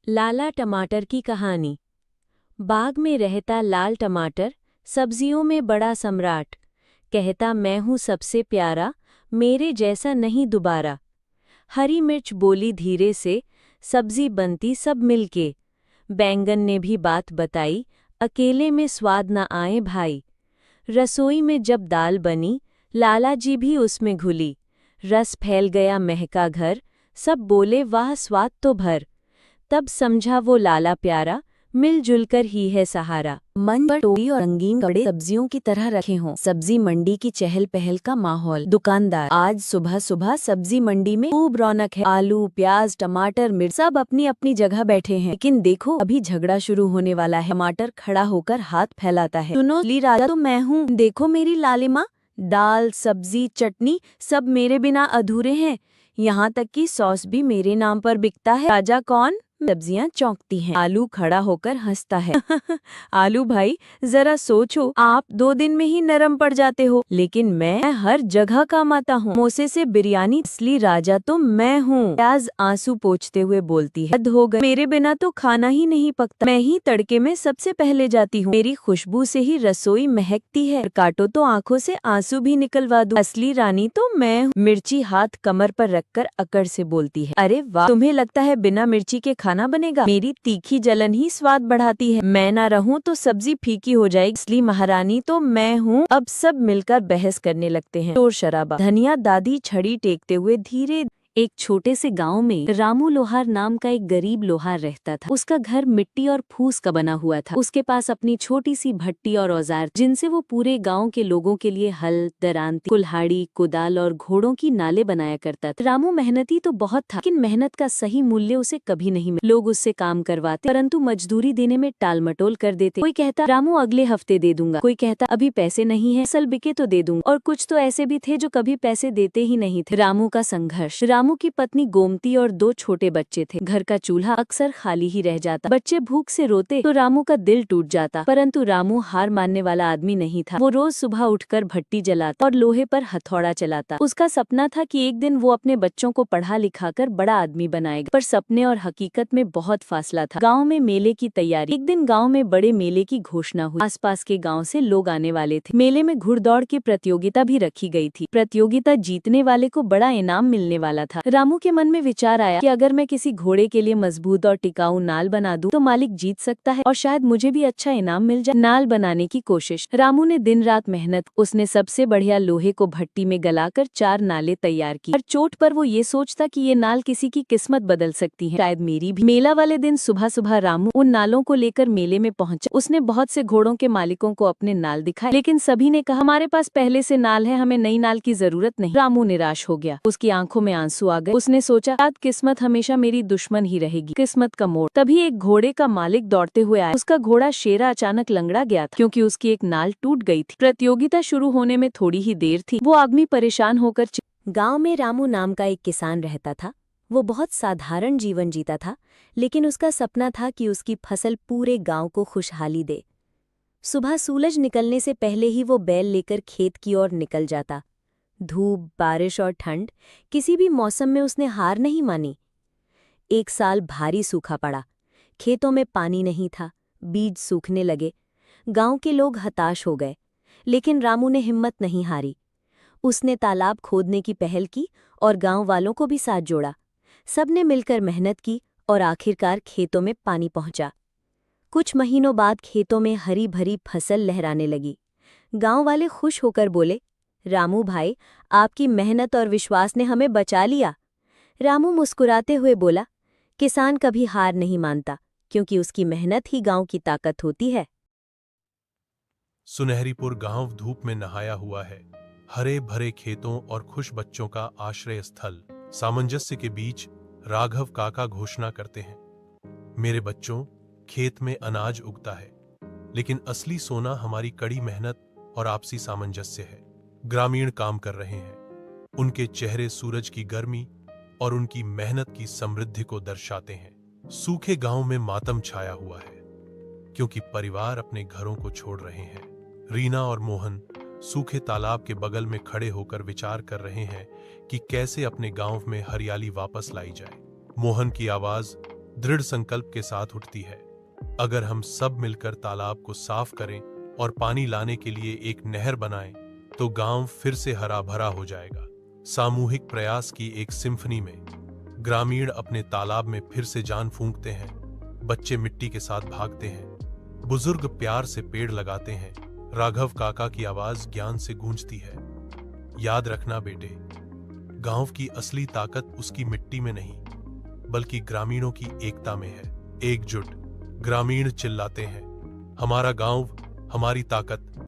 लाला टमाटर की कहानी। बाग में रहता लाल टमाटर, सब्जियों में बड़ा सम्राट। कहता मैं हूँ सबसे प्यारा, मेरे जैसा नहीं दोबारा। हरी मिर्च बोली धीरे से, सब्जी बनती सब मिलके। बैंगन ने भी बात बताई, अकेले में स्वाद न आए भाई। रसोई में जब दाल बनी, लाला जी भी उसमें घुली। रस फैल गया महका घर, सब बोले वाह स्वाद तो भर। तब समझा वो लाला प्यारा, मिलजुल कर ही है सहारा। मन पर टोपी और रंगीन कपड़े सब्जियों की तरह रखे हों। सब्जी मंडी की चहल पहल का माहौल। दुकानदार, आज सुबह सुबह सब्जी मंडी में खूब रौनक है। आलू, प्याज, टमाटर, मिर्च सब अपनी अपनी जगह बैठे हैं। लेकिन देखो, अभी झगड़ा शुरू होने वाला है। टमाटर खड़ा होकर हाथ फैलाता है। सुनो असली राजा तो मैं हूँ, देखो मेरी लालिमा। दाल, सब्जी, चटनी सब मेरे बिना अधूरे हैं। यहाँ तक कि सॉस भी मेरे नाम पर बिकता है। राजा कौन? सब्जियां चौंकती हैं। आलू खड़ा होकर हंसता है। आलू भाई, जरा सोचो, आप 2 दिन में ही नरम पड़ जाते हो, लेकिन मैं हर जगह काम आता हूँ। मोसे से बिरयानी, असली राजा तो मैं हूँ। प्याज आंसू पोंछते हुए बोलती है, हद हो गई, मेरे बिना तो खाना ही नहीं पकता। मैं ही तड़के में सबसे पहले जाती हूँ। मेरी खुशबू से ही रसोई महकती है। काटो तो आंखों से आंसू भी निकलवा दूं। असली रानी तो मैं हूँ। मिर्ची हाथ कमर पर रखकर अकड़ से बोलती है, अरे वाह, तुम्हें लगता है बिना मिर्ची के खाना बनेगा? मेरी तीखी जलन ही स्वाद बढ़ाती है। मैं ना रहूं तो सब्जी फीकी हो जाएगी। असली महारानी तो मैं हूँ। अब सब मिलकर बहस करने लगते हैं। शोर शराबा। धनिया दादी छड़ी टेकते हुए धीरे। एक छोटे से गांव में रामू लोहार नाम का एक गरीब लोहार रहता था। उसका घर मिट्टी और फूस का बना हुआ था। उसके पास अपनी छोटी सी भट्टी और औजार, जिनसे वो पूरे गांव के लोगों के लिए हल, दरांती, कुल्हाड़ी, कुदाल और घोड़ों की नाले बनाया करता था। रामू मेहनती तो बहुत था, लेकिन मेहनत का सही मूल्य उसे कभी नहीं मिला। लोग उससे काम करवाते, परंतु मजदूरी देने में टाल मटोल कर देते। कोई कहता रामू अगले हफ्ते दे दूंगा, कोई कहता अभी पैसे नहीं है, फसल बिके तो दे दूंगा, और कुछ तो ऐसे भी थे जो कभी पैसे देते ही नहीं थे। रामू का संघर्ष। रामू की पत्नी गोमती और 2 छोटे बच्चे थे। घर का चूल्हा अक्सर खाली ही रह जाता। बच्चे भूख से रोते तो रामू का दिल टूट जाता, परंतु रामू हार मानने वाला आदमी नहीं था। वो रोज सुबह उठकर भट्टी जलाता और लोहे पर हथौड़ा चलाता। उसका सपना था कि एक दिन वो अपने बच्चों को पढ़ा लिखाकर बड़ा आदमी बनाएगा, पर सपने और हकीकत में बहुत फासला था। गाँव में मेले की तैयारी। एक दिन गाँव में बड़े मेले की घोषणा हुई। आसपास के गाँव से लोग आने वाले थे। मेले में घुड़दौड़ की प्रतियोगिता भी रखी गई थी। प्रतियोगिता जीतने वाले को बड़ा इनाम मिलने वाला था। रामू के मन में विचार आया कि अगर मैं किसी घोड़े के लिए मजबूत और टिकाऊ नाल बना दूं, तो मालिक जीत सकता है और शायद मुझे भी अच्छा इनाम मिल जाए। नाल बनाने की कोशिश। रामू ने दिन रात मेहनत। उसने सबसे बढ़िया लोहे को भट्टी में गलाकर 4 नाले तैयार की। हर चोट पर वो ये सोचता कि ये नाल किसी की किस्मत बदल सकती है, शायद मेरी भी। मेला वाले दिन सुबह सुबह रामू उन नालों को लेकर मेले में पहुंचा। उसने बहुत से घोड़ों के मालिकों को अपने नाल दिखाए, लेकिन सभी ने कहा हमारे पास पहले से नाल है, हमें नई नाल की जरूरत नहीं। रामू निराश हो गया। उसकी आंखों में आंसू आ गए। उसने सोचा शायद किस्मत हमेशा मेरी दुश्मन ही रहेगी। किस्मत का मोड़। तभी एक घोड़े का मालिक दौड़ते हुए आया। उसका घोड़ा शेरा अचानक लंगड़ा गया था, क्योंकि उसकी एक नाल टूट गई थी। प्रतियोगिता शुरू होने में थोड़ी ही देर थी। वो आदमी परेशान होकर गांव में रामू नाम का एक किसान रहता था। वो बहुत साधारण जीवन जीता था, लेकिन उसका सपना था कि उसकी फसल पूरे गांव को खुशहाली दे। सुबह सूरज निकलने से पहले ही वो बैल लेकर खेत की ओर निकल जाता। धूप, बारिश और ठंड, किसी भी मौसम में उसने हार नहीं मानी। एक साल भारी सूखा पड़ा। खेतों में पानी नहीं था, बीज सूखने लगे। गांव के लोग हताश हो गए, लेकिन रामू ने हिम्मत नहीं हारी। उसने तालाब खोदने की पहल की और गांव वालों को भी साथ जोड़ा। सबने मिलकर मेहनत की और आखिरकार खेतों में पानी पहुंचा। कुछ महीनों बाद खेतों में हरी भरी फसल लहराने लगी। गांव वाले खुश होकर बोले, रामू भाई, आपकी मेहनत और विश्वास ने हमें बचा लिया। रामू मुस्कुराते हुए बोला, किसान कभी हार नहीं मानता, क्योंकि उसकी मेहनत ही गांव की ताकत होती है। सुनहरीपुर गांव धूप में नहाया हुआ है। हरे भरे खेतों और खुश बच्चों का आश्रय स्थल। सामंजस्य के बीच राघव काका घोषणा करते हैं, मेरे बच्चों, खेत में अनाज उगता है, लेकिन असली सोना हमारी कड़ी मेहनत और आपसी सामंजस्य है। ग्रामीण काम कर रहे हैं। उनके चेहरे सूरज की गर्मी और उनकी मेहनत की समृद्धि को दर्शाते हैं। सूखे गांव में मातम छाया हुआ है, क्योंकि परिवार अपने घरों को छोड़ रहे हैं। रीना और मोहन सूखे तालाब के बगल में खड़े होकर विचार कर रहे हैं कि कैसे अपने गांव में हरियाली वापस लाई जाए। मोहन की आवाज दृढ़ संकल्प के साथ उठती है। अगर हम सब मिलकर तालाब को साफ करें और पानी लाने के लिए एक नहर बनाएं, तो गांव फिर से हरा भरा हो जाएगा। सामूहिक प्रयास की एक सिम्फनी में ग्रामीण अपने तालाब में फिर से जान फूंकते हैं। बच्चे मिट्टी के साथ भागते हैं, बुजुर्ग प्यार से पेड़ लगाते हैं। राघव काका की आवाज ज्ञान से गूंजती है, याद रखना बेटे, गांव की असली ताकत उसकी मिट्टी में नहीं, बल्कि ग्रामीणों की एकता में है। एकजुट ग्रामीण चिल्लाते हैं, हमारा गांव, हमारी ताकत।